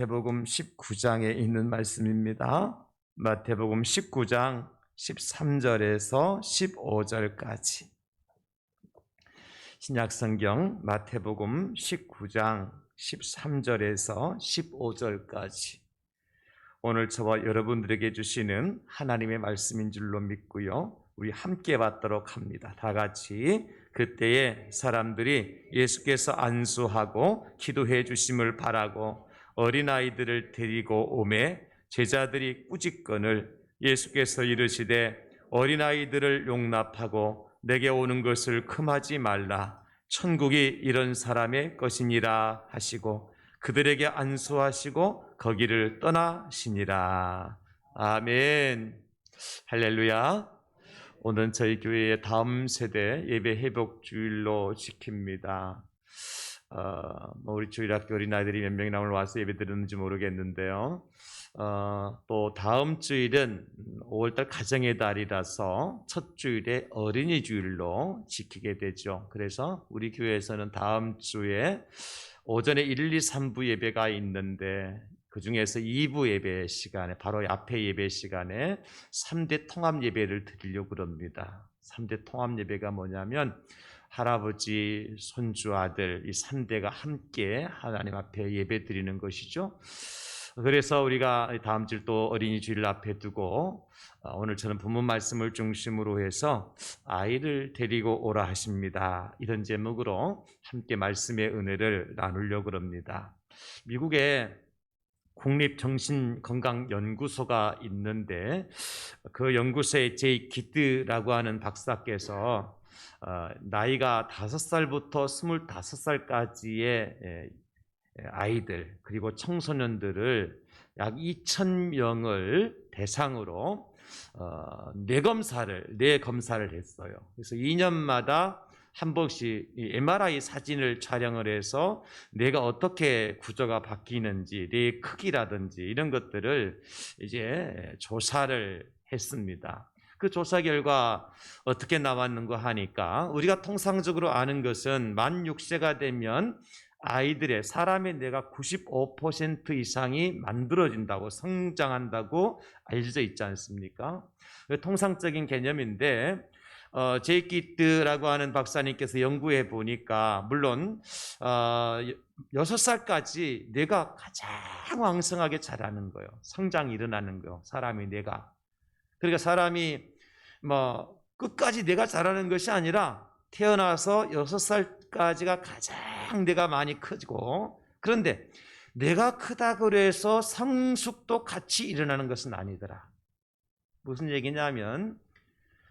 마태복음 19장에 있는 말씀입니다. 마태복음 19장 13절에서 15절까지. 신약성경 마태복음 19장 13절에서 15절까지. 오늘 저와 여러분들에게 주시는 하나님의 말씀인 줄로 믿고요. 우리 함께 받도록 합니다. 다 같이. 그때에 사람들이 예수께서 안수하고 기도해 주심을 바라고 어린아이들을 데리고 오매 제자들이 꾸짖거늘 예수께서 이르시되 어린아이들을 용납하고 내게 오는 것을 금하지 말라. 천국이 이런 사람의 것이니라 하시고 그들에게 안수하시고 거기를 떠나시니라. 아멘. 할렐루야. 오늘은 저희 교회의 다음 세대 예배 회복 주일로 지킵니다. 우리 주일학교 어린아이들이 몇 명이나 오늘 와서 예배 드렸는지 모르겠는데요. 또 다음 주일은 5월달 가정의 달이라서 첫 주일에 어린이 주일로 지키게 되죠. 그래서 우리 교회에서는 다음 주에 오전에 1, 2, 3부 예배가 있는데 그 중에서 2부 예배 시간에 바로 앞에 예배 시간에 3대 통합 예배를 드리려고 합니다. 3대 통합 예배가 뭐냐면 할아버지, 손주, 아들 이 3대가 함께 하나님 앞에 예배 드리는 것이죠. 그래서 우리가 다음 주 또 어린이 주일 앞에 두고 오늘 저는 본문 말씀을 중심으로 해서 아이를 데리고 오라 하십니다. 이런 제목으로 함께 말씀의 은혜를 나누려고 합니다. 미국에 국립정신건강연구소가 있는데 그 연구소의 제이 기드라고 하는 박사께서 나이가 5살부터 25살까지의 아이들 그리고 청소년들을 약 2,000명을 대상으로 뇌 검사를 했어요. 그래서 2년마다 한 번씩 MRI 사진을 촬영을 해서 뇌가 어떻게 구조가 바뀌는지, 뇌의 크기라든지 이런 것들을 이제 조사를 했습니다. 그 조사 결과 어떻게 나왔는가 하니까 우리가 통상적으로 아는 것은 만 6세가 되면 사람의 뇌가 95% 이상이 만들어진다고, 성장한다고 알려져 있지 않습니까? 통상적인 개념인데 제이키트라고 하는 박사님께서 연구해 보니까 물론 6살까지 뇌가 가장 왕성하게 자라는 거예요. 성장이 일어나는 거예요. 사람의 뇌가. 그러니까 사람이 끝까지 뇌가 자라는 것이 아니라 태어나서 6살까지가 가장 뇌가 많이 커지고, 그런데 뇌가 크다고 해서 성숙도 같이 일어나는 것은 아니더라. 무슨 얘기냐면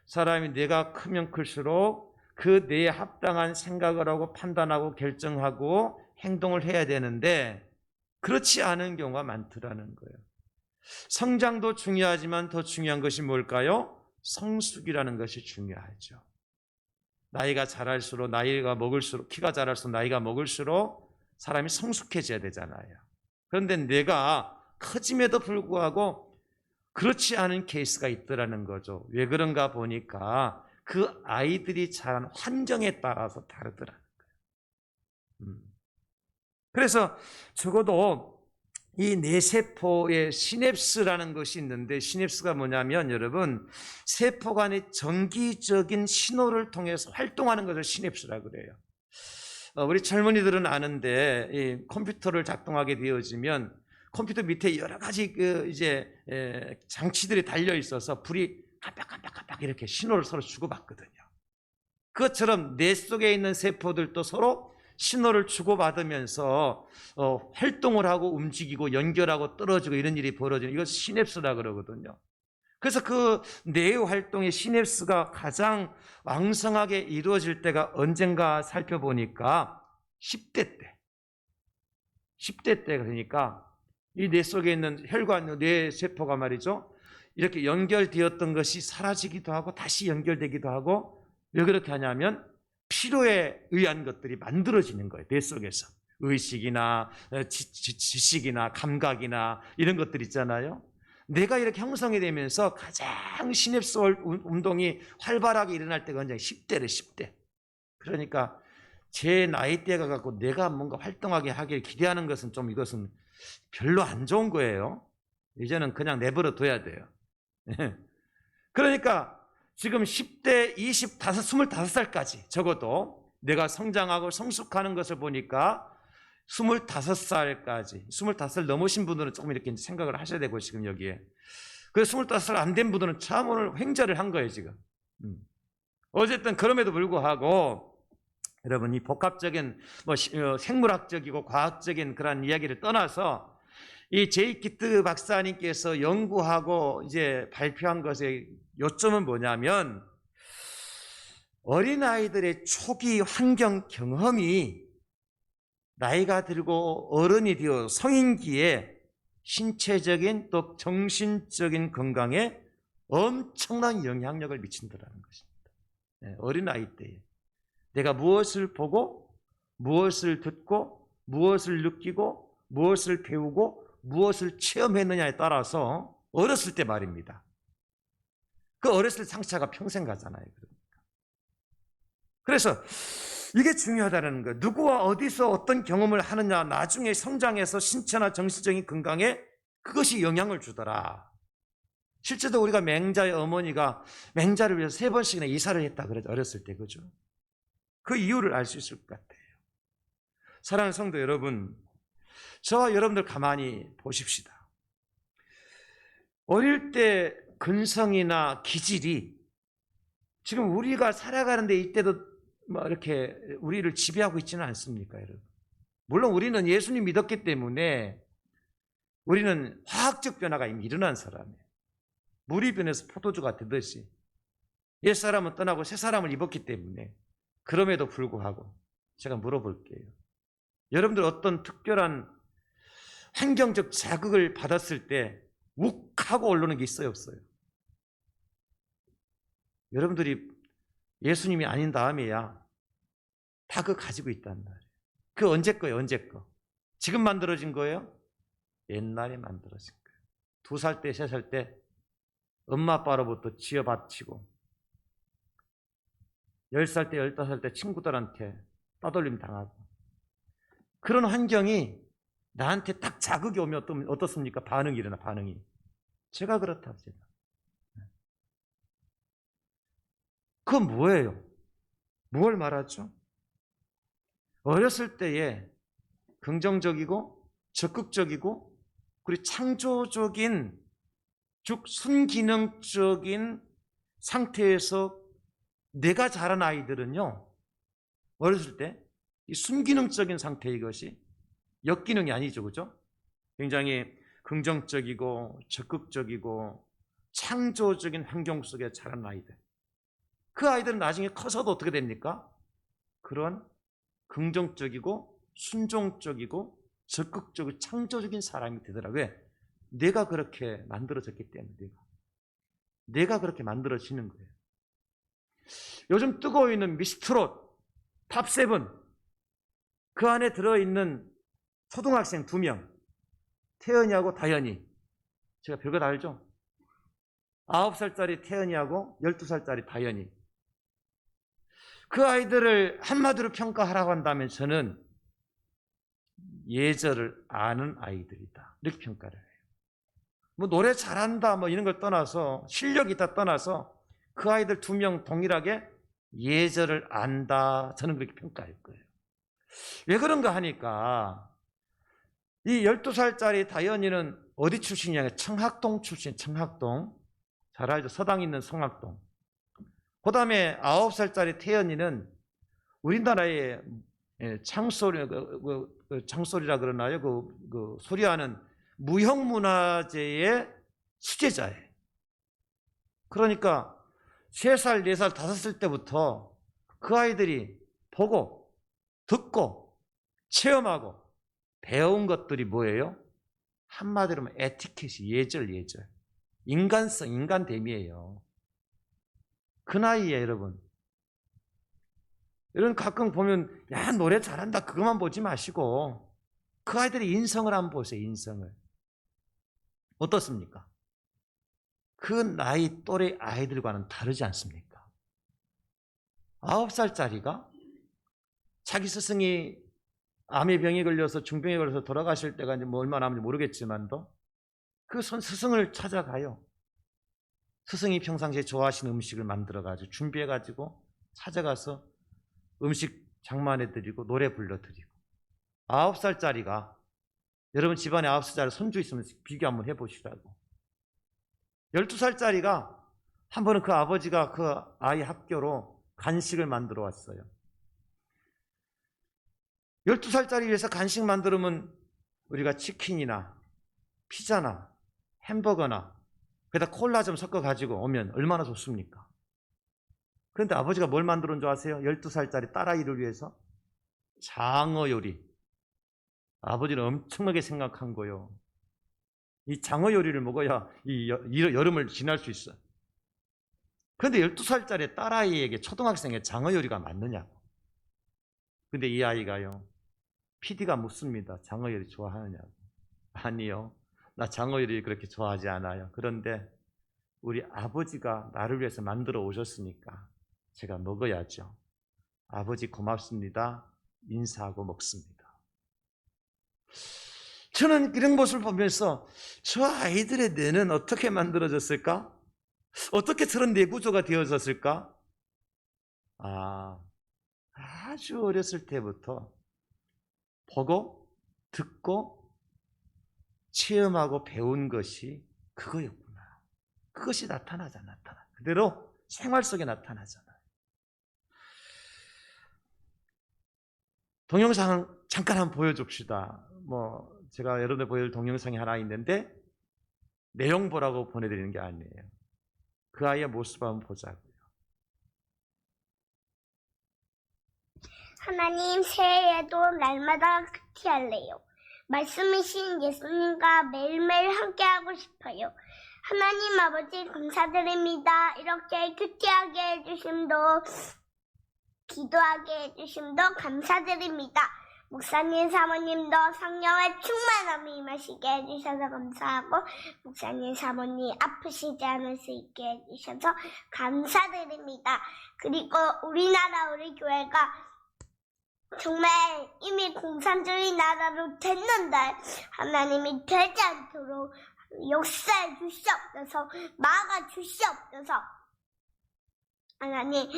사람이 뇌가 크면 클수록 그 뇌에 합당한 생각을 하고 판단하고 결정하고 행동을 해야 되는데 그렇지 않은 경우가 많더라는 거예요. 성장도 중요하지만 더 중요한 것이 뭘까요? 성숙이라는 것이 중요하죠. 나이가 자랄수록 키가 자랄수록 나이가 먹을수록 사람이 성숙해져야 되잖아요. 그런데 뇌가 커짐에도 불구하고 그렇지 않은 케이스가 있더라는 거죠. 왜 그런가 보니까 그 아이들이 자란 환경에 따라서 다르더라는 거예요. 그래서 적어도 이 뇌세포의 시냅스라는 것이 있는데, 시냅스가 뭐냐면 여러분, 세포 간의 정기적인 신호를 통해서 활동하는 것을 시냅스라고 그래요. 우리 젊은이들은 아는데 이 컴퓨터를 작동하게 되어지면 컴퓨터 밑에 여러 가지 장치들이 달려 있어서 불이 깜빡깜빡깜빡 이렇게 신호를 서로 주고받거든요. 그것처럼 뇌 속에 있는 세포들도 서로 신호를 주고받으면서 활동을 하고 움직이고 연결하고 떨어지고 이런 일이 벌어지는, 이것을 시냅스라 그러거든요. 그래서 그 뇌의 활동의 시냅스가 가장 왕성하게 이루어질 때가 언젠가 살펴보니까 10대 때 그러니까 이 뇌 속에 있는 혈관, 뇌 세포가 말이죠, 이렇게 연결되었던 것이 사라지기도 하고 다시 연결되기도 하고, 왜 그렇게 하냐면 필요에 의한 것들이 만들어지는 거예요. 뇌 속에서 의식이나 지식이나 감각이나 이런 것들 있잖아요. 뇌가 이렇게 형성이 되면서 가장 시냅스 운동이 활발하게 일어날 때가 언제? 10대래 10대. 그러니까 제 나이대가 갖고 내가 뭔가 활동하게 하길 기대하는 것은 좀, 이것은 별로 안 좋은 거예요. 이제는 그냥 내버려 둬야 돼요. 그러니까 지금 10대 25살까지 적어도 내가 성장하고 성숙하는 것을 보니까 25살까지, 25살 넘으신 분들은 조금 이렇게 생각을 하셔야 되고, 지금 여기에. 그래서 25살 안 된 분들은 참 오늘 횡재를 한 거예요, 지금. 어쨌든 그럼에도 불구하고 여러분, 이 복합적인 생물학적이고 과학적인 그런 이야기를 떠나서 이 제이키트 박사님께서 연구하고 이제 발표한 것의 요점은 뭐냐면, 어린아이들의 초기 환경 경험이 나이가 들고 어른이 되어 성인기에 신체적인 또 정신적인 건강에 엄청난 영향력을 미친다는 것입니다. 어린아이 때에 내가 무엇을 보고 무엇을 듣고 무엇을 느끼고 무엇을 배우고 무엇을 체험했느냐에 따라서, 어렸을 때 말입니다. 그 어렸을 때 상처가 평생 가잖아요. 그래서 이게 중요하다는 거예요. 누구와 어디서 어떤 경험을 하느냐, 나중에 성장해서 신체나 정신적인 건강에 그것이 영향을 주더라. 실제로 우리가 맹자의 어머니가 맹자를 위해서 3번씩이나 이사를 했다 그러죠. 어렸을 때. 그죠? 그 이유를 알 수 있을 것 같아요. 사랑하는 성도 여러분, 저와 여러분들 가만히 보십시다. 어릴 때 근성이나 기질이 지금 우리가 살아가는데 이때도 이렇게 우리를 지배하고 있지는 않습니까, 여러분? 물론 우리는 예수님 믿었기 때문에 우리는 화학적 변화가 이미 일어난 사람이에요. 물이 변해서 포도주가 되듯이 옛사람은 떠나고 새사람을 입었기 때문에. 그럼에도 불구하고 제가 물어볼게요. 여러분들 어떤 특별한 환경적 자극을 받았을 때 욱하고 오르는 게 있어요, 없어요? 여러분들이 예수님이 아닌 다음에야 다 그거 가지고 있단 말이에요. 그 언제 거예요? 언제 거? 지금 만들어진 거예요? 옛날에 만들어진 거예요. 2살 때, 3살 때 엄마 아빠로부터 지어바치고 10살 때, 15살 때 친구들한테 따돌림 당하고, 그런 환경이 나한테 딱 자극이 오면 어떻습니까? 반응이 일어나, 반응이. 제가 그렇다고 제가. 그건 뭐예요? 뭘 말하죠? 어렸을 때에 긍정적이고 적극적이고 그리고 창조적인, 즉 순기능적인 상태에서 내가 자란 아이들은요, 어렸을 때 이 순기능적인 상태, 이것이 역기능이 아니죠, 그죠? 굉장히 긍정적이고 적극적이고 창조적인 환경 속에 자란 아이들, 그 아이들은 나중에 커서도 어떻게 됩니까? 그런 긍정적이고 순종적이고 적극적이고 창조적인 사람이 되더라고요. 왜? 내가 그렇게 만들어졌기 때문에. 내가 그렇게 만들어지는 거예요. 요즘 뜨고 있는 미스트롯 탑7, 그 안에 들어있는 초등학생 2명, 태연이하고 다현이. 제가 별거 다 알죠? 9살짜리 태연이하고 12살짜리 다현이. 그 아이들을 한마디로 평가하라고 한다면 저는 예절을 아는 아이들이다, 이렇게 평가를 해요. 뭐 노래 잘한다 뭐 이런 걸 떠나서, 실력이 다 떠나서 그 아이들 2명 동일하게 예절을 안다, 저는 그렇게 평가할 거예요. 왜 그런가 하니까, 이 12살짜리 다현이는 어디 출신이냐? 청학동 출신. 청학동. 잘 알죠? 서당 있는 성학동. 그 다음에 9살짜리 태연이는 우리나라의 창소리라 그러나요? 그 소리하는 무형문화재의 수제자예요. 그러니까 3살, 4살, 5살 때부터 그 아이들이 보고 듣고 체험하고 배운 것들이 뭐예요? 한마디로 하면 에티켓이, 예절. 인간성, 인간됨이에요. 그 나이에 여러분. 여러분 가끔 보면 야 노래 잘한다 그것만 보지 마시고 그 아이들의 인성을 한번 보세요. 인성을. 어떻습니까? 그 나이 또래 아이들과는 다르지 않습니까? 9살짜리가 자기 스승이 암의 병이 걸려서 중병에 걸려서 돌아가실 때가 이제 뭐 얼마 남은지 모르겠지만도 그 스승을 찾아가요. 스승이 평상시에 좋아하시는 음식을 만들어가지고 준비해가지고 찾아가서 음식 장만해드리고 노래 불러드리고 9살짜리가 여러분 집안에 9살짜리 손주 있으면 비교 한번 해보시라고 12살짜리가 한 번은 그 아버지가 그 아이 학교로 간식을 만들어 왔어요. 12살짜리 위해서 간식 만들면 우리가 치킨이나 피자나 햄버거나 거기다 콜라 좀 섞어가지고 오면 얼마나 좋습니까? 그런데 아버지가 뭘 만들어 준 줄 아세요? 12살짜리 딸아이를 위해서 장어 요리. 아버지는 엄청나게 생각한 거예요. 이 장어 요리를 먹어야 이 여름을 지날 수 있어. 그런데 12살짜리 딸아이에게 초등학생의 장어 요리가 맞느냐고. 근데 이 아이가요. PD가 묻습니다. 장어 요리 좋아하느냐고. 아니요. 나 장어 요리 그렇게 좋아하지 않아요. 그런데 우리 아버지가 나를 위해서 만들어 오셨으니까 제가 먹어야죠. 아버지 고맙습니다. 인사하고 먹습니다. 저는 이런 모습을 보면서 저 아이들의 뇌는 어떻게 만들어졌을까? 어떻게 저런 뇌 구조가 되어졌을까? 아주 어렸을 때부터 보고 듣고 체험하고 배운 것이 그거였구나. 그것이 나타나잖아. 그대로 생활 속에 나타나잖아요. 동영상 잠깐 한번 보여줍시다. 제가 여러분들 보여줄 동영상이 하나 있는데 내용 보라고 보내드리는 게 아니에요. 그 아이의 모습 한번 보자고요. 하나님, 새해에도 날마다 큐티할래요. 말씀이신 예수님과 매일매일 함께하고 싶어요. 하나님 아버지 감사드립니다. 이렇게 큐티하게 해주심도 기도하게 해주심도 감사드립니다. 목사님 사모님도 성령의 충만함이 임하시게 해주셔서 감사하고 목사님 사모님 아프시지 않을 수 있게 해주셔서 감사드립니다. 그리고 우리나라 우리 교회가 정말 이미 공산주의 나라로 됐는데 하나님이 되지 않도록 역사해 주시옵소서, 막아 주시옵소서. 하나님,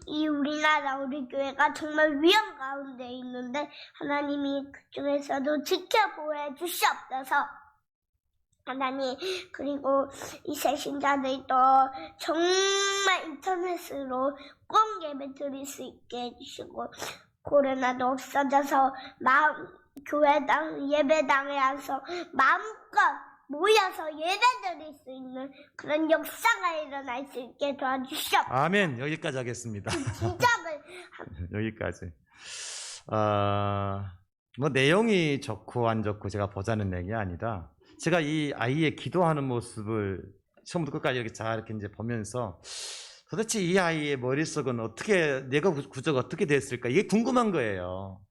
이 우리나라 우리 교회가 정말 위험 가운데 있는데 하나님이 그중에서도 지켜보해 주시옵소서. 하나님, 그리고 이 새신자들도 정말 인터넷으로 꼭 예배 드릴 수 있게 해주시고 코로나도 없어져서 교회당 예배당에 와서 마음껏 모여서 예배드릴 수 있는 그런 역사가 일어날 수 있게 도와주시옵소서. 아멘. 여기까지 하겠습니다. 기적을 여기까지. 내용이 좋고 안 좋고 제가 보자는 얘기 아니라 제가 이 아이의 기도하는 모습을 처음부터 끝까지 이렇게 잘 이렇게 이제 보면서 도대체 이 아이의 머릿속은 어떻게, 뇌가 구조가 어떻게 됐을까? 이게 궁금한 거예요.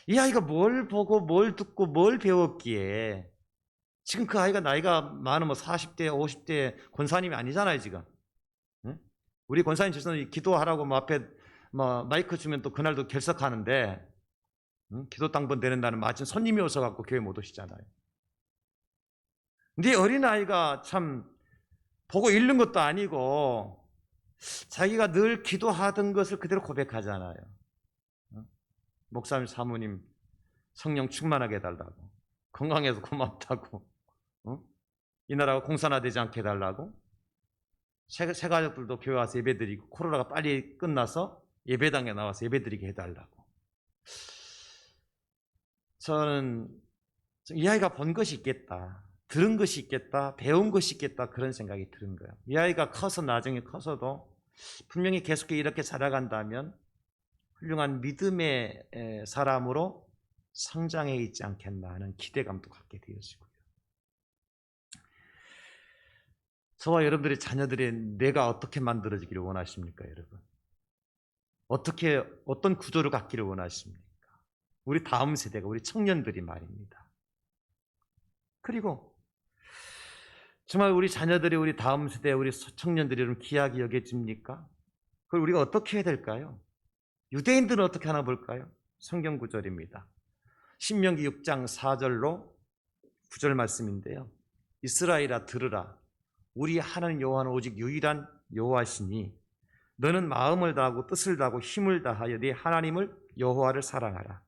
이 아이가 뭘 보고 뭘 듣고 뭘 배웠기에 지금 그 아이가 나이가 많으면 40대, 50대 권사님이 아니잖아요, 지금. 응? 우리 권사님 주선 기도하라고 앞에 마이크 주면 또 그날도 결석하는데, 응? 기도 당번 되는다는 마침 손님이 오셔갖고 교회 못 오시잖아요. 근데 어린아이가 참 보고 읽는 것도 아니고 자기가 늘 기도하던 것을 그대로 고백하잖아요. 목사님, 사모님 성령 충만하게 해달라고, 건강해서 고맙다고, 이 나라가 공산화되지 않게 해달라고, 새 가족들도 교회 와서 예배드리고 코로나가 빨리 끝나서 예배당에 나와서 예배드리게 해달라고. 저는 이 아이가 본 것이 있겠다, 들은 것이 있겠다, 배운 것이 있겠다, 그런 생각이 드는 거예요. 이 아이가 커서 나중에 커서도 분명히 계속 이렇게 자라간다면 훌륭한 믿음의 사람으로 성장해 있지 않겠나 하는 기대감도 갖게 되어지고요. 저와 여러분들의 자녀들의 뇌가 어떻게 만들어지기를 원하십니까, 여러분? 어떤 구조를 갖기를 원하십니까? 우리 다음 세대가, 우리 청년들이 말입니다. 그리고 정말 우리 자녀들이, 우리 다음 세대, 우리 청년들이 여러분 귀하게 여겨집니까? 그걸 우리가 어떻게 해야 될까요? 유대인들은 어떻게 하나 볼까요? 성경 구절입니다. 신명기 6장 4절로 9절 말씀인데요. 이스라엘아 들으라. 우리 하나님 여호와는 오직 유일한 여호와시니 너는 마음을 다하고 뜻을 다하고 힘을 다하여 네 하나님을 여호와를 사랑하라.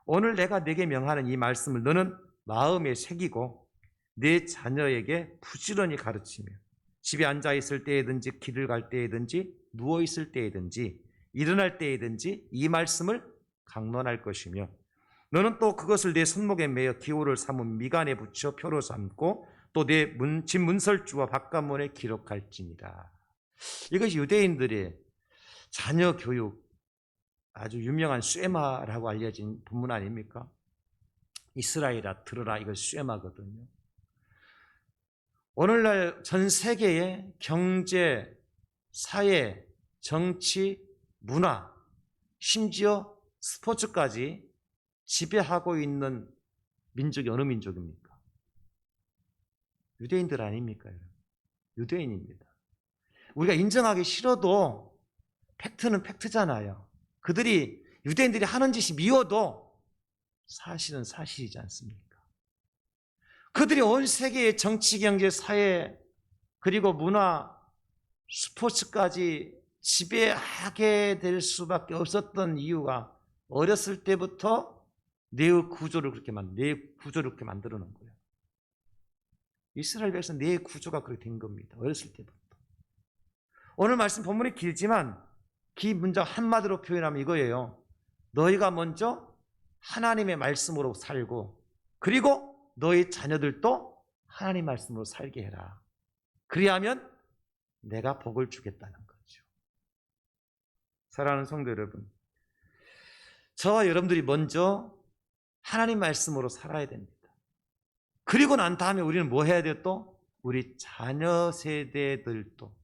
오늘 내가 네게 명하는 이 말씀을 너는 마음에 새기고 네 자녀에게 부지런히 가르치며 집에 앉아 있을 때에든지 길을 갈 때에든지 누워 있을 때에든지 일어날 때에든지 이 말씀을 강론할 것이며 너는 또 그것을 내 손목에 매어 기호를 삼은 미간에 붙여 표로 삼고 또 내 집 문설주와 바깥문에 기록할지니라. 이것이 유대인들의 자녀 교육 아주 유명한 쇠마라고 알려진 본문 아닙니까? 이스라엘아 들으라, 이거 쇠마거든요. 오늘날 전 세계의 경제, 사회, 정치, 문화, 심지어 스포츠까지 지배하고 있는 민족이 어느 민족입니까? 유대인들 아닙니까? 유대인입니다. 우리가 인정하기 싫어도 팩트는 팩트잖아요. 그들이 유대인들이 하는 짓이 미워도 사실은 사실이지 않습니까? 그들이 온 세계의 정치, 경제, 사회 그리고 문화, 스포츠까지 지배하게 될 수밖에 없었던 이유가 어렸을 때부터 뇌의 구조를 그렇게 만들어 놓은 거예요. 이스라엘 백성 뇌의 구조가 그렇게 된 겁니다. 어렸을 때부터. 오늘 말씀 본문이 길지만 그 문장 한마디로 표현하면 이거예요. 너희가 먼저 하나님의 말씀으로 살고 그리고 너희 자녀들도 하나님 말씀으로 살게 해라. 그리하면 내가 복을 주겠다는 거죠. 사랑하는 성도 여러분, 저와 여러분들이 먼저 하나님 말씀으로 살아야 됩니다. 그리고 난 다음에 우리는 뭐 해야 돼요? 또 우리 자녀 세대들도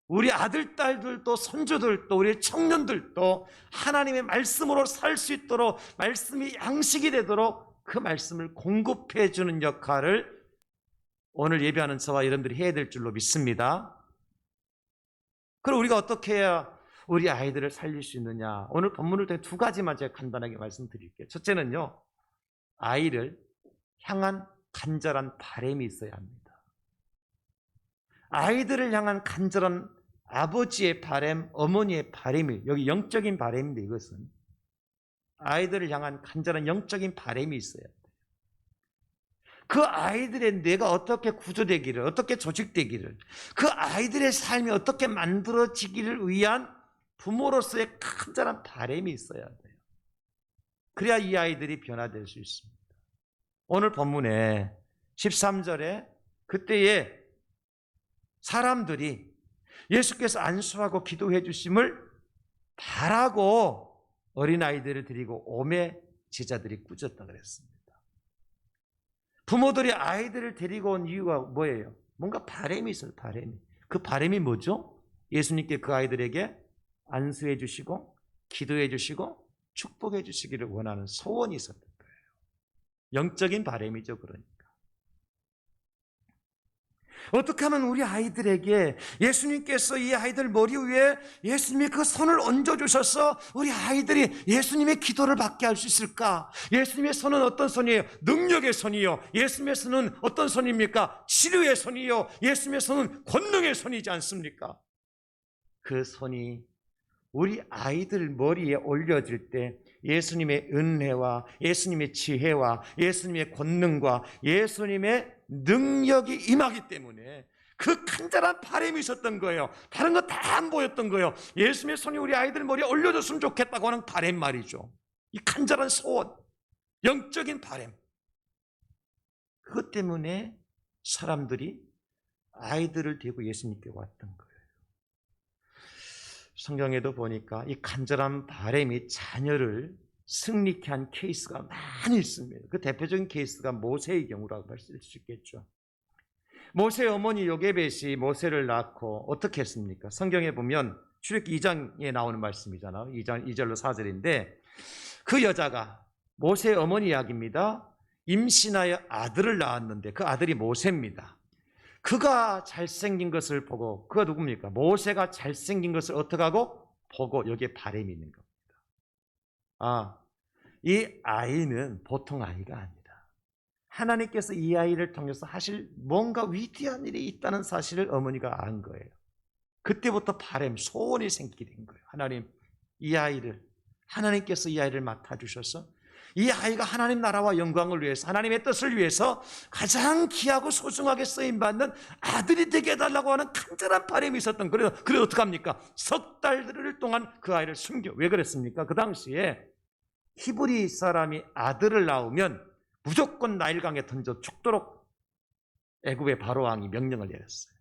우리 아들, 딸들도, 손주들도, 우리 청년들도 하나님의 말씀으로 살 수 있도록 말씀이 양식이 되도록 그 말씀을 공급해 주는 역할을 오늘 예배하는 저와 여러분들이 해야 될 줄로 믿습니다. 그럼 우리가 어떻게 해야 우리 아이들을 살릴 수 있느냐? 오늘 본문을 통해 두 가지만 제가 간단하게 말씀드릴게요. 첫째는요, 아이를 향한 간절한 바람이 있어야 합니다. 아이들을 향한 간절한 아버지의 바람, 어머니의 바람이, 여기 영적인 바람인데 이것은 아이들을 향한 간절한 영적인 바람이 있어야 돼요. 그 아이들의 뇌가 어떻게 구조되기를, 어떻게 조직되기를, 그 아이들의 삶이 어떻게 만들어지기를 위한 부모로서의 간절한 바람이 있어야 돼요. 그래야 이 아이들이 변화될 수 있습니다. 오늘 본문에 13절에 그때에 사람들이 예수께서 안수하고 기도해 주심을 바라고 어린아이들을 데리고 오매 제자들이 꾸짖었다 그랬습니다. 부모들이 아이들을 데리고 온 이유가 뭐예요? 뭔가 바람이 있어요. 바람이. 그 바람이 뭐죠? 예수님께 그 아이들에게 안수해 주시고 기도해 주시고 축복해 주시기를 원하는 소원이 있었던 거예요. 영적인 바람이죠. 그러니까 어떻게 하면 우리 아이들에게 예수님께서 이 아이들 머리 위에 예수님이 그 손을 얹어주셔서 우리 아이들이 예수님의 기도를 받게 할 수 있을까? 예수님의 손은 어떤 손이에요? 능력의 손이요. 예수님의 손은 어떤 손입니까? 치료의 손이요. 예수님의 손은 권능의 손이지 않습니까? 그 손이 우리 아이들 머리에 올려질 때 예수님의 은혜와 예수님의 지혜와 예수님의 권능과 예수님의 능력이 임하기 때문에 그 간절한 바람이 있었던 거예요. 다른 거 다 안 보였던 거예요. 예수님의 손이 우리 아이들 머리에 올려줬으면 좋겠다고 하는 바람 말이죠. 이 간절한 소원, 영적인 바람. 그것 때문에 사람들이 아이들을 데리고 예수님께 왔던 거예요. 성경에도 보니까 이 간절한 바람이 자녀를 승리케 한 케이스가 많이 있습니다. 그 대표적인 케이스가 모세의 경우라고 할 수 있겠죠. 모세의 어머니 요게벳이 모세를 낳고 어떻게 했습니까? 성경에 보면 출애굽기 2장에 나오는 말씀이잖아요. 2장 2절로 4절인데 그 여자가 모세의 어머니 이야기입니다. 임신하여 아들을 낳았는데 그 아들이 모세입니다. 그가 잘생긴 것을 보고, 그가 누굽니까? 모세가 잘생긴 것을 어떻게 하고? 보고 여기에 바람이 있는 겁니다. 아, 이 아이는 보통 아이가 아니다. 하나님께서 이 아이를 통해서 하실 뭔가 위대한 일이 있다는 사실을 어머니가 안 거예요. 그때부터 바람, 소원이 생기게 된 거예요. 하나님, 이 아이를, 하나님께서 이 아이를 맡아주셔서 이 아이가 하나님 나라와 영광을 위해서, 하나님의 뜻을 위해서 가장 귀하고 소중하게 쓰임받는 아들이 되게 해달라고 하는 간절한 바람이 있었던 거예요. 그래서 어떡합니까? 석 달 동안 그 아이를 숨겨. 왜 그랬습니까? 그 당시에 히브리 사람이 아들을 낳으면 무조건 나일강에 던져 죽도록 애굽의 바로왕이 명령을 내렸어요.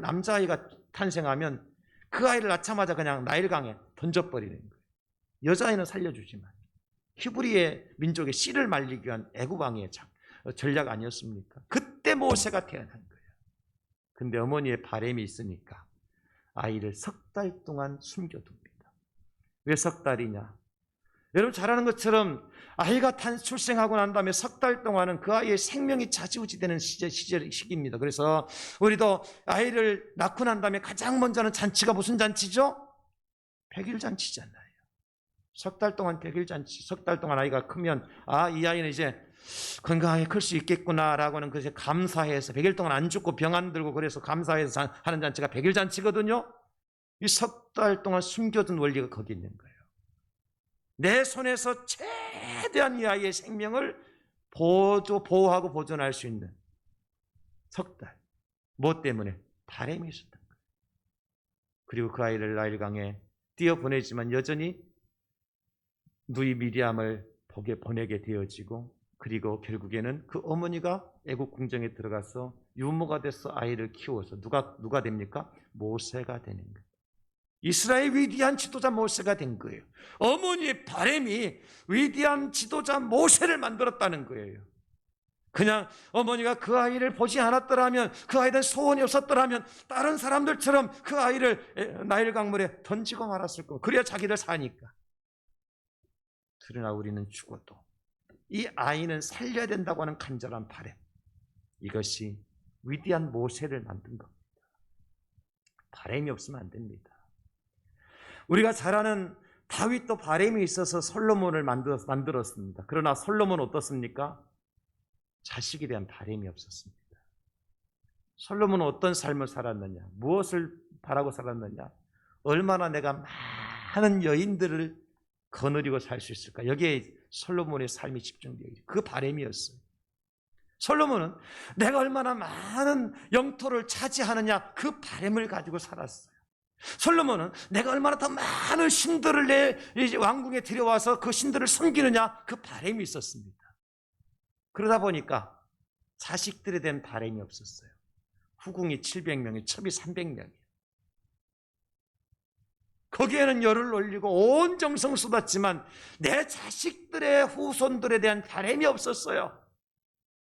남자아이가 탄생하면 그 아이를 낳자마자 그냥 나일강에 던져버리는 거예요. 여자아이는 살려주지만. 히브리의 민족의 씨를 말리기 위한 애굽 왕의 전략 아니었습니까? 그때 모세가 태어난 거예요. 근데 어머니의 바람이 있으니까 아이를 석 달 동안 숨겨둡니다. 왜 석 달이냐? 여러분 잘 아는 것처럼 아이가 출생하고 난 다음에 석 달 동안은 그 아이의 생명이 좌지우지되는 시기입니다. 그래서 우리도 아이를 낳고 난 다음에 가장 먼저 하는 잔치가 무슨 잔치죠? 백일잔치잖아요. 석 달 동안 백일잔치, 석 달 동안 아이가 크면 이 아이는 이제 건강하게 클 수 있겠구나라고 하는 그것에 감사해서 100일 동안 안 죽고 병 안 들고 그래서 감사해서 하는 잔치가 백일잔치거든요. 이 석 달 동안 숨겨둔 원리가 거기 있는 거예요. 내 손에서 최대한 이 아이의 생명을 보호하고 보존할 수 있는 석 달. 뭐 때문에? 바람이 있었던 거예요. 그리고 그 아이를 나일강에 띄어보내지만 여전히 누이 미리암을 복에 보내게 되어지고, 그리고 결국에는 그 어머니가 애국 궁정에 들어가서 유모가 돼서 아이를 키워서 누가 됩니까? 모세가 되는 거예요. 이스라엘 위대한 지도자 모세가 된 거예요. 어머니의 바람이 위대한 지도자 모세를 만들었다는 거예요. 그냥 어머니가 그 아이를 보지 않았더라면, 그 아이에 대한 소원이 없었더라면 다른 사람들처럼 그 아이를 나일 강물에 던지고 말았을 거고, 그래야 자기들 사니까. 그러나 우리는 죽어도 이 아이는 살려야 된다고 하는 간절한 바람, 이것이 위대한 모세를 만든 겁니다. 바람이 없으면 안 됩니다. 우리가 잘 아는 다윗도 바람이 있어서 솔로몬을 만들었습니다. 그러나 솔로몬은 어떻습니까? 자식에 대한 바람이 없었습니다. 솔로몬은 어떤 삶을 살았느냐? 무엇을 바라고 살았느냐? 얼마나 내가 많은 여인들을 거느리고 살 수 있을까? 여기에 솔로몬의 삶이 집중되어 있어요. 그 바람이었어요. 솔로몬은 내가 얼마나 많은 영토를 차지하느냐, 그 바람을 가지고 살았어요. 솔로몬은 내가 얼마나 더 많은 신들을 내 왕궁에 들여와서 그 신들을 섬기느냐, 그 바람이 있었습니다. 그러다 보니까 자식들에 대한 바람이 없었어요. 후궁이 700명이, 첩이 300명이에요. 거기에는 열을 올리고 온 정성 쏟았지만 내 자식들의 후손들에 대한 바람이 없었어요.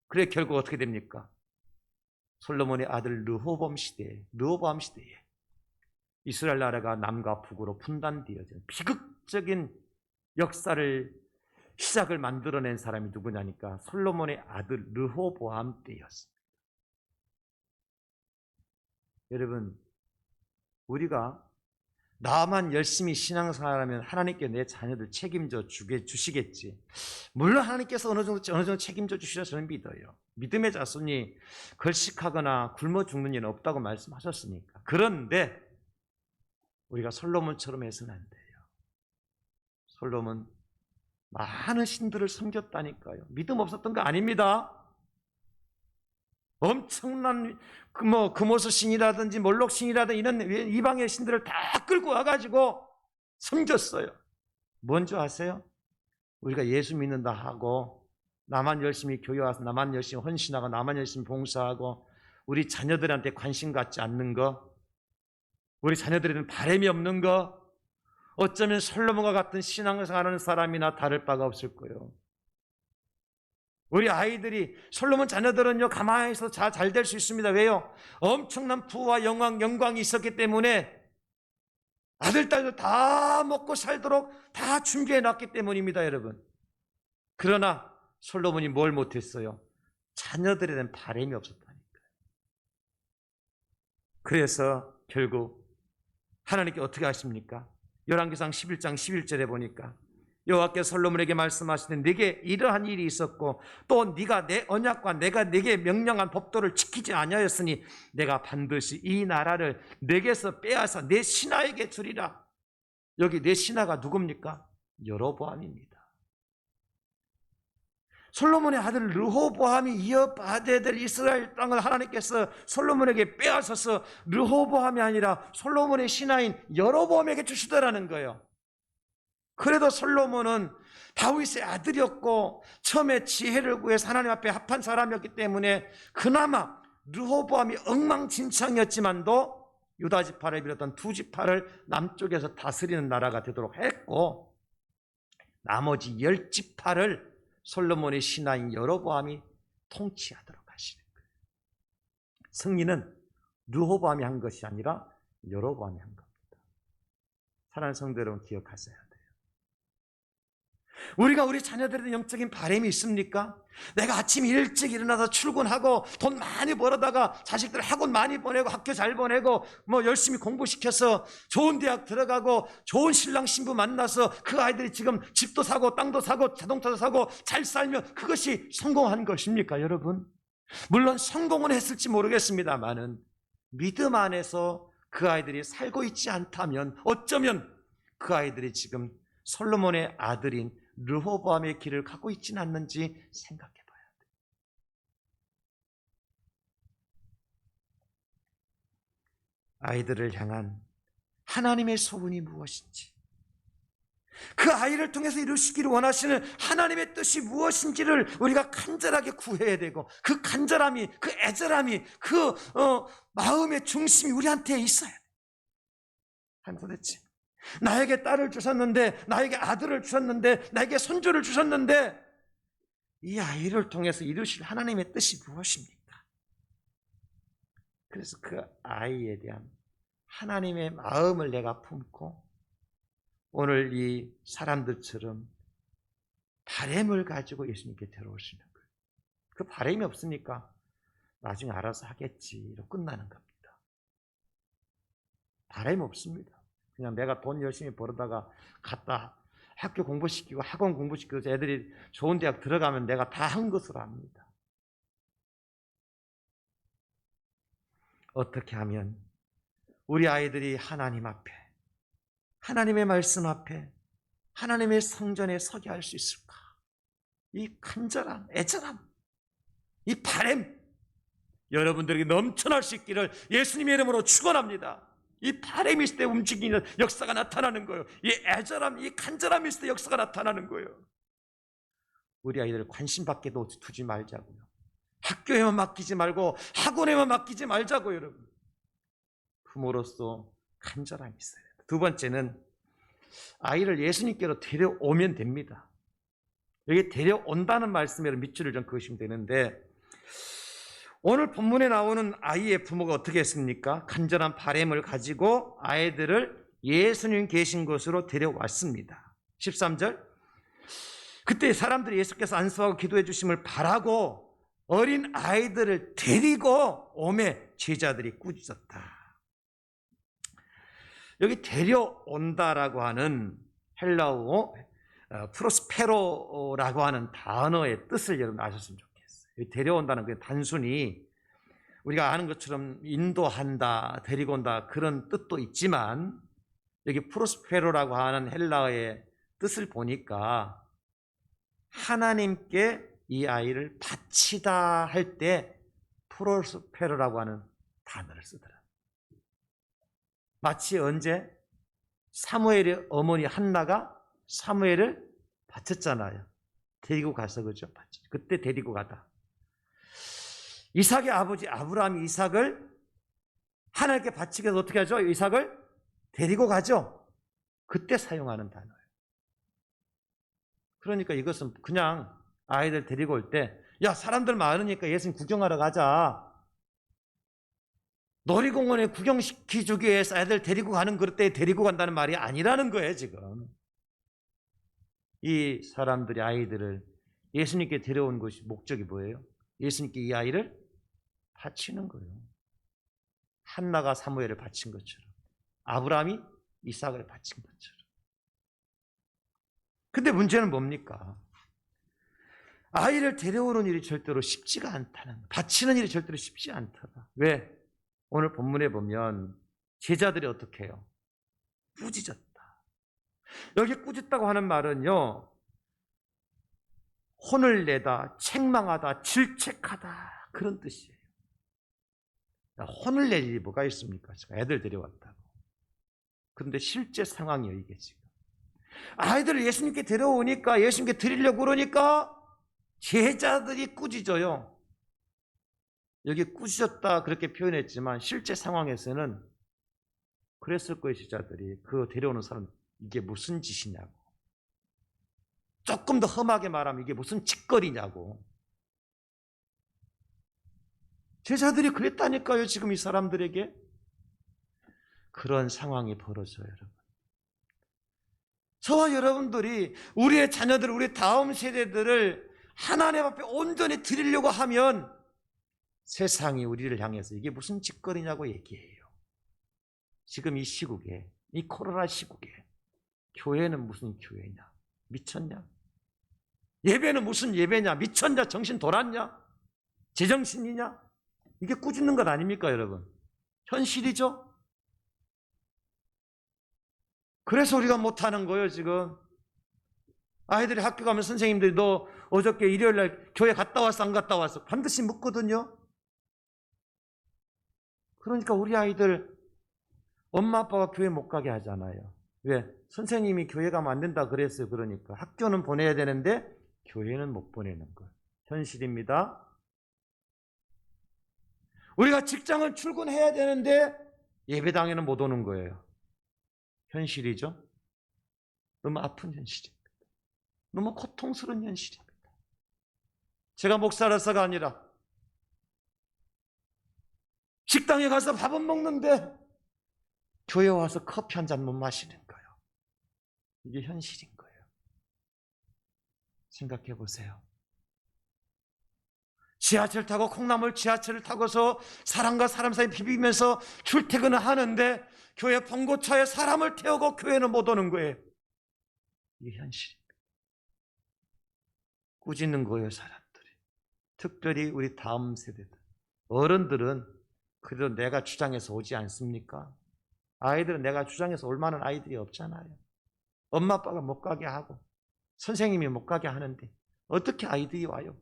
그래 결국 어떻게 됩니까? 솔로몬의 아들 르호보암 시대에 이스라엘 나라가 남과 북으로 분단되어진 비극적인 역사를 시작을 만들어낸 사람이 누구냐니까 솔로몬의 아들 르호보암 때였습니다. 여러분, 우리가 나만 열심히 신앙생활하면 하나님께 내 자녀들 책임져 주시겠지. 물론 하나님께서 어느 정도 책임져 주시라 저는 믿어요. 믿음의 자손이 걸식하거나 굶어 죽는 일은 없다고 말씀하셨으니까. 그런데 우리가 솔로몬처럼 해서는 안 돼요. 솔로몬 많은 신들을 섬겼다니까요. 믿음 없었던 거 아닙니다. 엄청난 금오스 신이라든지 몰록 신이라든지 이런 이방의 신들을 다 끌고 와가지고 섬겼어요. 뭔지 아세요? 우리가 예수 믿는다 하고 나만 열심히 교회 와서 나만 열심히 헌신하고 나만 열심히 봉사하고 우리 자녀들한테 관심 갖지 않는 거, 우리 자녀들에는 바람이 없는 거, 어쩌면 솔로몬과 같은 신앙생활하는 사람이나 다를 바가 없을 거예요. 우리 아이들이, 솔로몬 자녀들은요, 가만히 있어서 잘 될 수 있습니다. 왜요? 엄청난 부와 영광이 있었기 때문에 아들, 딸도 다 먹고 살도록 다 준비해 놨기 때문입니다, 여러분. 그러나 솔로몬이 뭘 못했어요? 자녀들에 대한 바람이 없었다니까요. 그래서 결국 하나님께 어떻게 하십니까? 열왕기상 11장 11절에 보니까 여호와께서 솔로몬에게 말씀하시되 네게 이러한 일이 있었고 또 네가 내 언약과 내가 네게 명령한 법도를 지키지 아니하였으니 내가 반드시 이 나라를 네게서 빼앗아 내 신하에게 주리라. 여기 내 신하가 누굽니까? 여로보암입니다. 솔로몬의 아들 르호보암이 이어받아야 될 이스라엘 땅을 하나님께서 솔로몬에게 빼앗아서 르호보암이 아니라 솔로몬의 신하인 여로보암에게 주시더라는 거예요. 그래도 솔로몬은 다윗의 아들이었고 처음에 지혜를 구해서 하나님 앞에 합한 사람이었기 때문에 그나마 르호보암이 엉망진창이었지만도 유다 지파를 비롯한 두 지파를 남쪽에서 다스리는 나라가 되도록 했고 나머지 10지파를 솔로몬의 신하인 여로보암이 통치하도록 하시는 거예요. 승리는 르호보암이 한 것이 아니라 여로보암이 한 겁니다. 사랑하는 성도 여러분, 기억하셔야 돼요. 우리가 우리 자녀들의 영적인 바람이 있습니까? 내가 아침 일찍 일어나서 출근하고 돈 많이 벌어다가 자식들 학원 많이 보내고 학교 잘 보내고 열심히 공부시켜서 좋은 대학 들어가고 좋은 신랑 신부 만나서 그 아이들이 지금 집도 사고 땅도 사고 자동차도 사고 잘 살면 그것이 성공한 것입니까, 여러분? 물론 성공은 했을지 모르겠습니다만은 믿음 안에서 그 아이들이 살고 있지 않다면 어쩌면 그 아이들이 지금 솔로몬의 아들인 르호보암의 길을 가고 있지는 않는지 생각해 봐야 돼요. 아이들을 향한 하나님의 소원이 무엇인지, 그 아이를 통해서 이루시기를 원하시는 하나님의 뜻이 무엇인지를 우리가 간절하게 구해야 되고 그 간절함이, 그 애절함이, 그 마음의 중심이 우리한테 있어야 돼요. 하나님 도대체 나에게 딸을 주셨는데, 나에게 아들을 주셨는데, 나에게 손주를 주셨는데 이 아이를 통해서 이루실 하나님의 뜻이 무엇입니까? 그래서 그 아이에 대한 하나님의 마음을 내가 품고 오늘 이 사람들처럼 바램을 가지고 예수님께 데려오시는 거예요. 그 바램이 없으니까 나중에 알아서 하겠지로 끝나는 겁니다. 바램이 없습니다. 그냥 내가 돈 열심히 벌어다가 갖다 학교 공부시키고 학원 공부시키고 애들이 좋은 대학 들어가면 내가 다 한 것으로 압니다. 어떻게 하면 우리 아이들이 하나님 앞에, 하나님의 말씀 앞에, 하나님의 성전에 서게 할 수 있을까? 이 간절함, 애절함, 이 바램 여러분들에게 넘쳐날 수 있기를 예수님의 이름으로 축원합니다. 이 바램이 있을 때 움직이는 역사가 나타나는 거예요. 이 애절함, 이 간절함이 있을 때 역사가 나타나는 거예요. 우리 아이들 관심 밖에도 두지 말자고요. 학교에만 맡기지 말고 학원에만 맡기지 말자고요, 여러분. 부모로서 간절함이 있어야 돼요. 두 번째는 아이를 예수님께로 데려오면 됩니다. 여기 데려온다는 말씀에 밑줄을 좀 그으시면 되는데 오늘 본문에 나오는 아이의 부모가 어떻게 했습니까? 간절한 바램을 가지고 아이들을 예수님 계신 곳으로 데려왔습니다. 13절 그때 사람들이 예수께서 안수하고 기도해 주심을 바라고 어린 아이들을 데리고 오매 제자들이 꾸짖었다. 여기 데려온다라고 하는 헬라어 프로스페로라고 하는 단어의 뜻을 여러분 아셨으면 좋겠어요. 데려온다는 게 단순히 우리가 아는 것처럼 인도한다, 데리고 온다 그런 뜻도 있지만 여기 프로스페로라고 하는 헬라어의 뜻을 보니까 하나님께 이 아이를 바치다 할 때 프로스페로라고 하는 단어를 쓰더라. 마치 언제 사무엘의 어머니 한나가 사무엘을 바쳤잖아요. 데리고 가서 그죠? 그때 데리고 가다. 이삭의 아버지 아브라함이 이삭을 하나님께 바치기 위해서 어떻게 하죠? 이삭을 데리고 가죠. 그때 사용하는 단어예요. 그러니까 이것은 그냥 아이들 데리고 올 때 야 사람들 많으니까 예수님 구경하러 가자. 놀이공원에 구경시키기 위해서 애들 데리고 가는 그때 데리고 간다는 말이 아니라는 거예요. 지금 이 사람들이 아이들을 예수님께 데려온 것이 목적이 뭐예요? 예수님께 이 아이를 바치는 거예요. 한나가 사무엘을 바친 것처럼 아브라함이 이삭을 바친 것처럼. 근데 문제는 뭡니까? 아이를 데려오는 일이 절대로 쉽지가 않다는 거예요. 바치는 일이 절대로 쉽지 않더라. 왜? 오늘 본문에 보면 제자들이 어떻게 해요? 꾸짖었다. 여기 꾸짖다고 하는 말은요, 혼을 내다, 책망하다, 질책하다, 그런 뜻이에요. 혼을 낼 일이 뭐가 있습니까? 제가 애들 데려왔다고. 그런데 실제 상황이에요, 이게 지금. 아이들을 예수님께 데려오니까, 예수님께 드리려고 그러니까 제자들이 꾸짖어요. 여기 꾸짖었다 그렇게 표현했지만 실제 상황에서는 그랬을 거예요. 제자들이 그 데려오는 사람 이게 무슨 짓이냐고, 조금 더 험하게 말하면 이게 무슨 짓거리냐고. 제자들이 그랬다니까요. 지금 이 사람들에게 그런 상황이 벌어져요. 여러분, 저와 여러분들이 우리의 자녀들, 우리 다음 세대들을 하나님 앞에 온전히 드리려고 하면 세상이 우리를 향해서 이게 무슨 짓거리냐고 얘기해요. 지금 이 시국에, 이 코로나 시국에 교회는 무슨 교회냐? 미쳤냐? 예배는 무슨 예배냐? 미쳤냐? 정신 돌았냐? 제정신이냐? 이게 꾸짖는 것 아닙니까, 여러분? 현실이죠? 그래서 우리가 못하는 거예요, 지금. 아이들이 학교 가면 선생님들이 너 어저께 일요일 날 교회 갔다 왔어, 안 갔다 왔어? 반드시 묻거든요. 그러니까 우리 아이들 엄마 아빠가 교회 못 가게 하잖아요. 왜? 선생님이 교회 가면 안 된다 그랬어요. 그러니까 학교는 보내야 되는데 교회는 못 보내는 거예요. 현실입니다. 우리가 직장을 출근해야 되는데 예배당에는 못 오는 거예요. 현실이죠. 너무 아픈 현실입니다. 너무 고통스러운 현실입니다. 제가 목사라서가 아니라 식당에 가서 밥은 먹는데 교회 와서 커피 한 잔 못 마시는 거예요. 이게 현실인 거예요. 생각해 보세요. 지하철 타고, 콩나물 지하철을 타고서 사람과 사람 사이 비비면서 출퇴근을 하는데 교회 봉고차에 사람을 태우고 교회는 못 오는 거예요. 이게 현실입니다. 꾸짖는 거예요, 사람들이. 특별히 우리 다음 세대들. 어른들은 그래도 내가 주장해서 오지 않습니까? 아이들은 내가 주장해서 올 만한 아이들이 없잖아요. 엄마 아빠가 못 가게 하고 선생님이 못 가게 하는데 어떻게 아이들이 와요?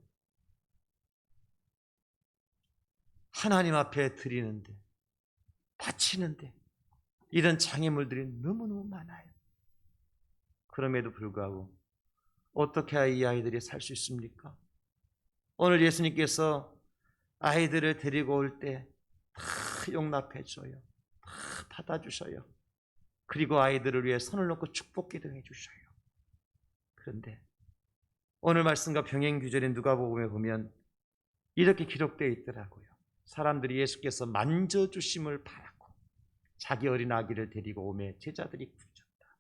하나님 앞에 드리는데, 바치는데 이런 장애물들이 너무너무 많아요. 그럼에도 불구하고 어떻게 해야 이 아이들이 살 수 있습니까? 오늘 예수님께서 아이들을 데리고 올 때 다 용납해 줘요. 다 받아주셔요. 그리고 아이들을 위해 손을 놓고 축복기도 해주셔요. 그런데 오늘 말씀과 병행규절인 누가복음에 보면 이렇게 기록되어 있더라고요. 사람들이 예수께서 만져주심을 바라고 자기 어린 아기를 데리고 오매 제자들이 꾸짖었다.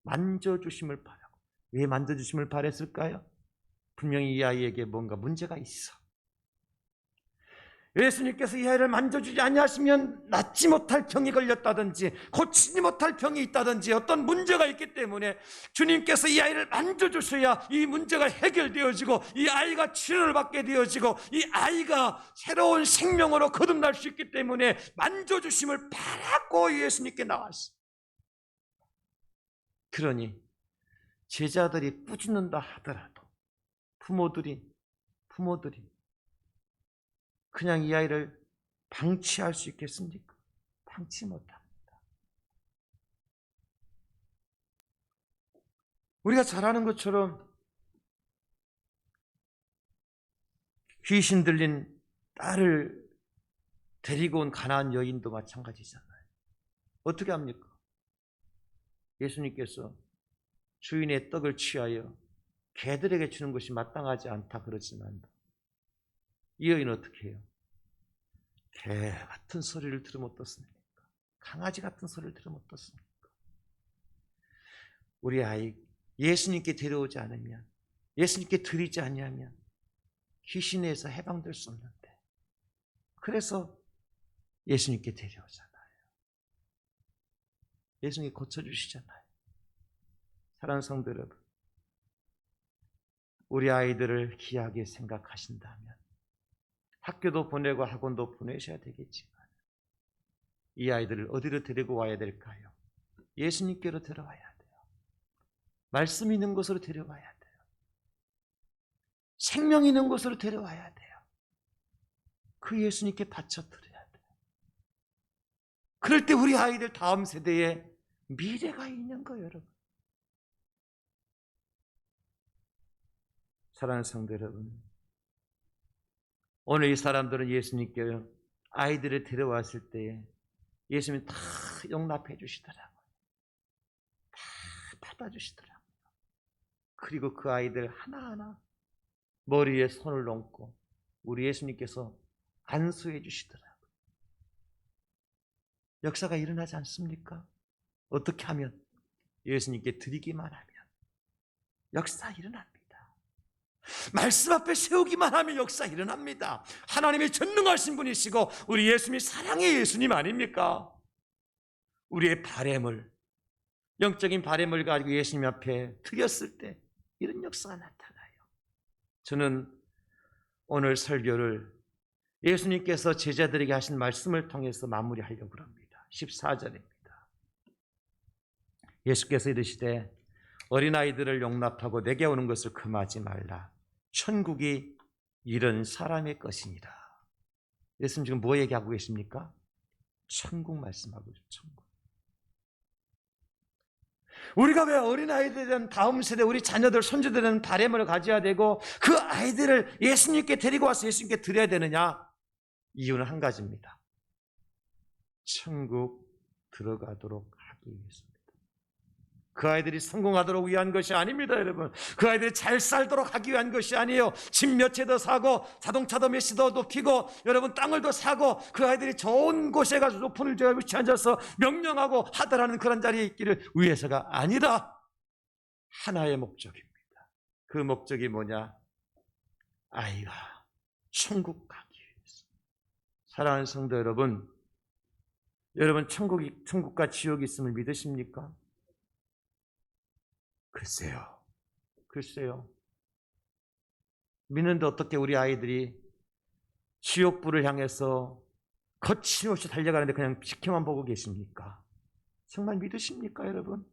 만져주심을 바라고. 왜 만져주심을 바랬을까요? 분명히 이 아이에게 뭔가 문제가 있어. 예수님께서 이 아이를 만져주지 아니하시면 낫지 못할 병이 걸렸다든지 고치지 못할 병이 있다든지 어떤 문제가 있기 때문에 주님께서 이 아이를 만져주셔야 이 문제가 해결되어지고 이 아이가 치료를 받게 되어지고 이 아이가 새로운 생명으로 거듭날 수 있기 때문에 만져주심을 바라고 예수님께 나왔어요. 그러니 제자들이 꾸짖는다 하더라도 부모들이 그냥 이 아이를 방치할 수 있겠습니까? 방치 못합니다. 우리가 잘 아는 것처럼 귀신 들린 딸을 데리고 온 가나안 여인도 마찬가지잖아요. 어떻게 합니까? 예수님께서 주인의 떡을 취하여 개들에게 주는 것이 마땅하지 않다 그러지만 이 여인은 어떻게 해요? 개 같은 소리를 들으면 어떻습니까? 강아지 같은 소리를 들으면 어떻습니까? 우리 아이 예수님께 데려오지 않으면, 예수님께 드리지 아니하면 귀신에서 해방될 수 없는데, 그래서 예수님께 데려오잖아요. 예수님이 고쳐주시잖아요. 사랑하는 성도 여러분, 우리 아이들을 귀하게 생각하신다면 학교도 보내고 학원도 보내셔야 되겠지만 이 아이들을 어디로 데리고 와야 될까요? 예수님께로 데려와야 돼요. 말씀 있는 곳으로 데려와야 돼요. 생명 있는 곳으로 데려와야 돼요. 그 예수님께 바쳐드려야 돼요. 그럴 때 우리 아이들 다음 세대에 미래가 있는 거예요, 여러분. 사랑하는 성도 여러분, 오늘 이 사람들은 예수님께 아이들을 데려왔을 때에 예수님이 다 용납해 주시더라고요. 다 받아주시더라고요. 그리고 그 아이들 하나하나 머리에 손을 얹고 우리 예수님께서 안수해 주시더라고요. 역사가 일어나지 않습니까? 어떻게 하면? 예수님께 드리기만 하면 역사 일어납니다. 말씀 앞에 세우기만 하면 역사 일어납니다. 하나님이 전능하신 분이시고 우리 예수님이 사랑의 예수님 아닙니까? 우리의 바램을, 영적인 바램을 가지고 예수님 앞에 드렸을 때 이런 역사가 나타나요. 저는 오늘 설교를 예수님께서 제자들에게 하신 말씀을 통해서 마무리하려고 합니다. 14절입니다. 예수께서 이르시되 어린아이들을 용납하고 내게 오는 것을 금하지 말라. 천국이 이런 사람의 것이니라. 예수님 지금 뭐 얘기하고 계십니까? 천국 말씀하고 있어요. 천국. 우리가 왜 어린아이들은 다음 세대 우리 자녀들 손주들은 바램을 가져야 되고 그 아이들을 예수님께 데리고 와서 예수님께 드려야 되느냐? 이유는 한 가지입니다. 천국 들어가도록 하기 위해서입니다. 그 아이들이 성공하도록 위한 것이 아닙니다, 여러분. 그 아이들이 잘 살도록 하기 위한 것이 아니에요. 집 몇 채 더 사고 자동차도 몇 시 더 높이고 여러분 땅을 더 사고 그 아이들이 좋은 곳에 가서 높은 자리에 위치해 앉아서 명령하고 하더라는 그런 자리에 있기를 위해서가 아니라 하나의 목적입니다. 그 목적이 뭐냐? 아이가 천국 가기 위해서. 사랑하는 성도 여러분, 여러분 천국과 지옥이 있음을 믿으십니까? 글쎄요. 믿는데 어떻게 우리 아이들이 지옥불을 향해서 거침없이 달려가는데 그냥 지켜만 보고 계십니까? 정말 믿으십니까, 여러분?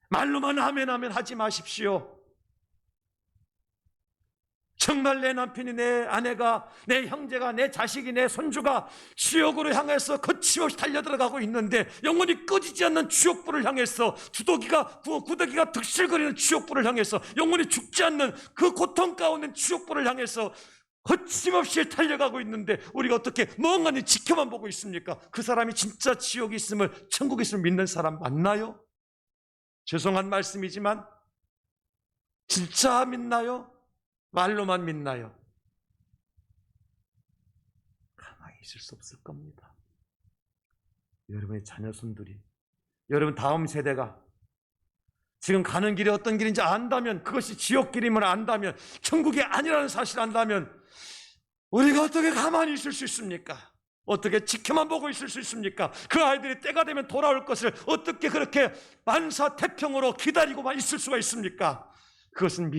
말로만 아멘 하지 마십시오. 정말 내 남편이, 내 아내가, 내 형제가, 내 자식이, 내 손주가 지옥으로 향해서 거침없이 달려들어가고 있는데 영원히 꺼지지 않는 지옥불을 향해서 구더기가 득실거리는 지옥불을 향해서 영원히 죽지 않는 그 고통 가운데 지옥불을 향해서 거침없이 달려가고 있는데 우리가 어떻게 멍하니 지켜만 보고 있습니까? 그 사람이 진짜 지옥이 있음을, 천국이 있음을 믿는 사람 맞나요? 죄송한 말씀이지만 진짜 믿나요? 말로만 믿나요? 가만히 있을 수 없을 겁니다. 여러분의 자녀손들이, 여러분 다음 세대가 지금 가는 길이 어떤 길인지 안다면, 그것이 지옥길임을 안다면, 천국이 아니라는 사실을 안다면 우리가 어떻게 가만히 있을 수 있습니까? 어떻게 지켜만 보고 있을 수 있습니까? 그 아이들이 때가 되면 돌아올 것을 어떻게 그렇게 만사태평으로 기다리고만 있을 수가 있습니까? 그것은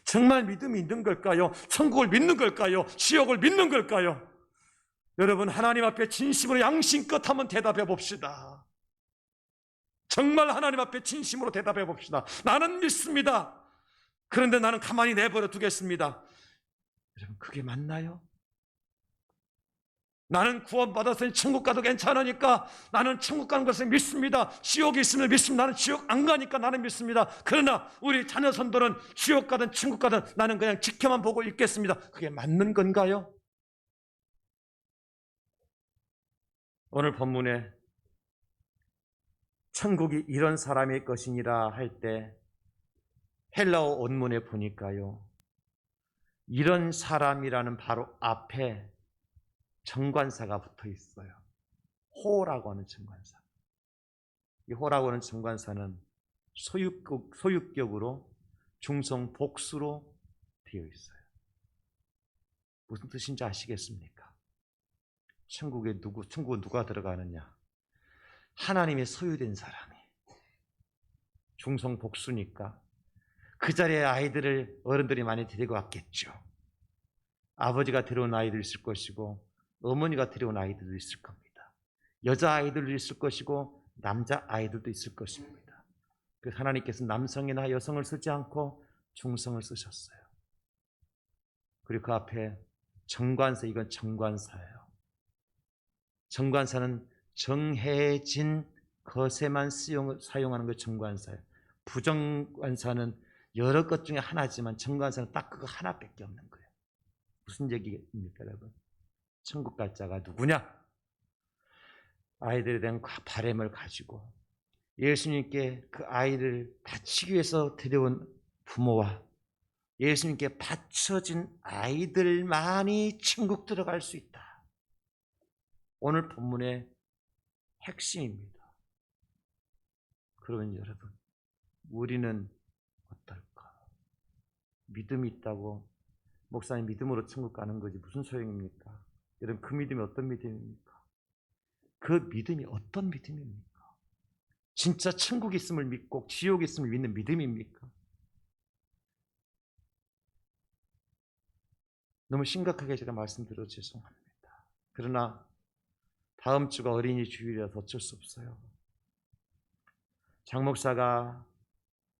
정말 믿음이 있는 걸까요? 천국을 믿는 걸까요? 지옥을 믿는 걸까요? 여러분, 하나님 앞에 진심으로 양심껏 한번 대답해 봅시다. 정말 하나님 앞에 진심으로 대답해 봅시다. 나는 믿습니다. 그런데 나는 가만히 내버려 두겠습니다. 여러분, 그게 맞나요? 나는 구원받아서 천국 가도 괜찮으니까 나는 천국 가는 것을 믿습니다. 지옥이 있음을 믿습니다. 나는 지옥 안 가니까 나는 믿습니다. 그러나 우리 자녀손들은 지옥 가든 천국 가든 나는 그냥 지켜만 보고 있겠습니다. 그게 맞는 건가요? 오늘 본문에 천국이 이런 사람의 것이니라 할 때 헬라어 원문에 보니까요, 이런 사람이라는 바로 앞에 정관사가 붙어 있어요. 호라고 하는 정관사. 이 호라고 하는 정관사는 소유격으로 중성 복수로 되어 있어요. 무슨 뜻인지 아시겠습니까? 천국은 누가 들어가느냐? 하나님의 소유된 사람이. 중성 복수니까 그 자리에 아이들을 어른들이 많이 데리고 왔겠죠. 아버지가 데려온 아이도 있을 것이고 어머니가 데려온 아이들도 있을 겁니다. 여자 아이들도 있을 것이고 남자 아이들도 있을 것입니다. 그래서 하나님께서 남성이나 여성을 쓰지 않고 중성을 쓰셨어요. 그리고 그 앞에 정관사, 이건 정관사예요. 정관사는 정해진 것에만 사용하는 거 정관사예요. 부정관사는 여러 것 중에 하나지만 정관사는 딱 그거 하나밖에 없는 거예요. 무슨 얘기입니까, 여러분? 천국 갈 자가 누구냐? 아이들에 대한 바람을 가지고 예수님께 그 아이를 바치기 위해서 데려온 부모와 예수님께 바쳐진 아이들만이 천국 들어갈 수 있다. 오늘 본문의 핵심입니다. 그러면 여러분, 우리는 어떨까? 믿음이 있다고 목사님 믿음으로 천국 가는 거지 무슨 소용입니까? 여러분, 그 믿음이 어떤 믿음입니까? 그 믿음이 어떤 믿음입니까? 진짜 천국이 있음을 믿고 지옥이 있음을 믿는 믿음입니까? 너무 심각하게 제가 말씀드려서 죄송합니다. 그러나 다음 주가 어린이 주일이라서 어쩔 수 없어요. 장 목사가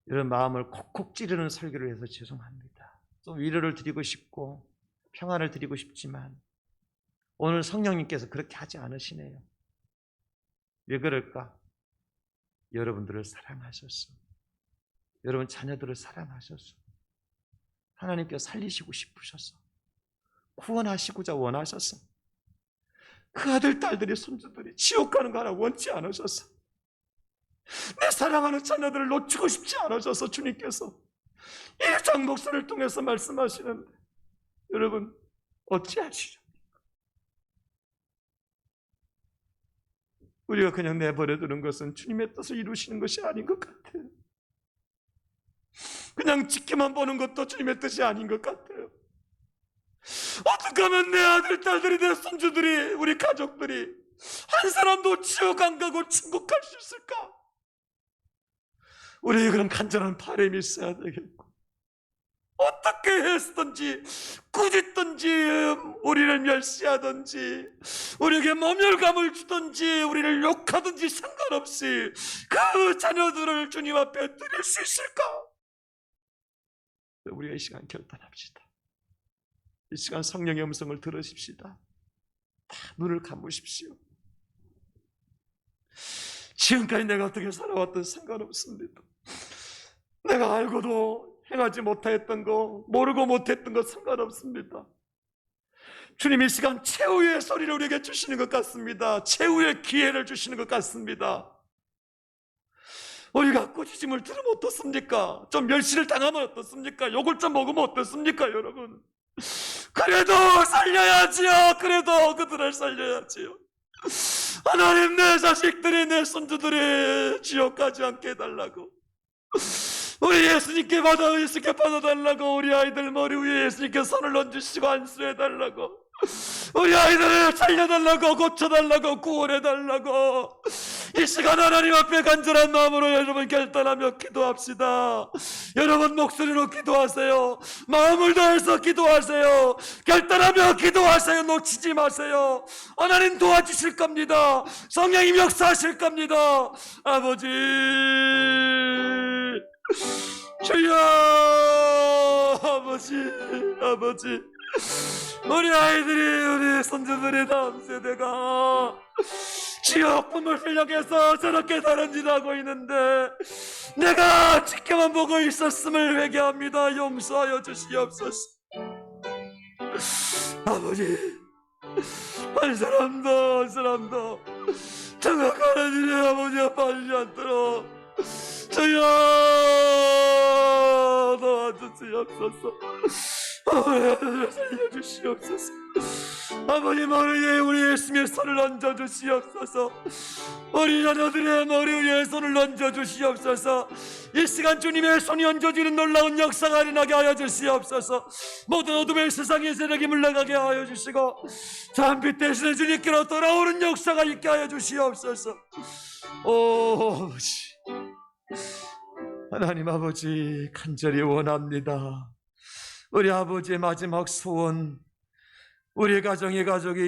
이런 마음을 콕콕 찌르는 설교를 해서 죄송합니다. 좀 위로를 드리고 싶고 평안을 드리고 싶지만 오늘 성령님께서 그렇게 하지 않으시네요. 왜 그럴까? 여러분들을 사랑하셔서, 여러분 자녀들을 사랑하셔서, 하나님께서 살리시고 싶으셔서, 구원하시고자 원하셔서, 그 아들, 딸들이, 손주들이 지옥 가는 거 하나 원치 않으셔서, 내 사랑하는 자녀들을 놓치고 싶지 않으셔서 주님께서 이 장 목사를 통해서 말씀하시는데 여러분 어찌하시죠? 우리가 그냥 내버려두는 것은 주님의 뜻을 이루시는 것이 아닌 것 같아요. 그냥 지켜만 보는 것도 주님의 뜻이 아닌 것 같아요. 어떻게 하면 내 아들, 딸들이, 내 손주들이, 우리 가족들이 한 사람도 지옥 안 가고 천국 갈 수 있을까? 우리에게 그런 간절한 바람이 있어야 되겠고, 어떻게 했든지 꾸짖든지 우리를 멸시하든지 우리에게 모멸감을 주든지 우리를 욕하든지 상관없이 그 자녀들을 주님 앞에 드릴 수 있을까? 우리가 이 시간 결단합시다. 이 시간 성령의 음성을 들으십시다. 다 눈을 감으십시오. 지금까지 내가 어떻게 살아왔든 상관없습니다. 내가 알고도 행하지 못했던 거, 모르고 못했던 거 상관없습니다. 주님 이 시간 최후의 소리를 우리에게 주시는 것 같습니다. 최후의 기회를 주시는 것 같습니다. 우리가 꾸짖음을 들으면 어떻습니까? 좀 멸시를 당하면 어떻습니까? 욕을 좀 먹으면 어떻습니까, 여러분? 그래도 살려야지요. 그래도 그들을 살려야지요. 하나님, 내 자식들이, 내 손주들이 지옥 가지 않게 해달라고, 우리 예수님께 받아달라고, 우리 아이들 머리 위에 예수님께 손을 얹으시고 안수해달라고, 우리 아이들을 살려달라고, 고쳐달라고, 구원해달라고 이 시간 하나님 앞에 간절한 마음으로 여러분 결단하며 기도합시다. 여러분 목소리로 기도하세요. 마음을 다해서 기도하세요. 결단하며 기도하세요. 놓치지 마세요. 하나님 도와주실 겁니다. 성령님 역사하실 겁니다. 아버지, 주여, 아버지, 우리 아이들이, 우리 손주들이, 다음 세대가 지옥 품을 흘려서 저렇게 다른 짓 하고 있는데 내가 지켜만 보고 있었음을 회개합니다. 용서하여 주시옵소서. 아버지, 한 사람도 정확한 일에 아버지가 빠지지 않도록 주여 도와주시옵소서. 살려주시옵소서. 아버지 머리 위에 우리 예수님의 손을 얹어주시옵소서. 우리 자녀들의 머리 위에 손을 얹어주시옵소서. 이 시간 주님의 손이 얹어지는 놀라운 역사가 일어나게 하여 주시옵소서. 모든 어둠의 세상의 세력이 물러가게 하여 주시고 참빛 대신에 주님께로 돌아오는 역사가 있게 하여 주시옵소서. 오 아버지, 하나님 아버지, 간절히 원합니다. 우리 아버지의 마지막 소원, 우리 가정이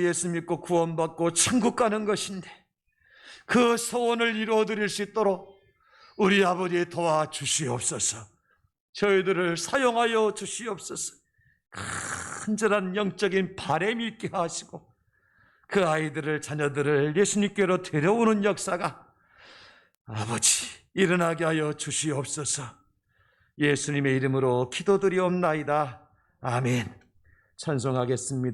예수 믿고 구원받고 천국 가는 것인데 그 소원을 이루어드릴 수 있도록 우리 아버지 도와주시옵소서. 저희들을 사용하여 주시옵소서. 간절한 영적인 바람이 있게 하시고 그 아이들을, 자녀들을 예수님께로 데려오는 역사가 아버지 일어나게 하여 주시옵소서. 예수님의 이름으로 기도드리옵나이다. 아멘. 찬송하겠습니다.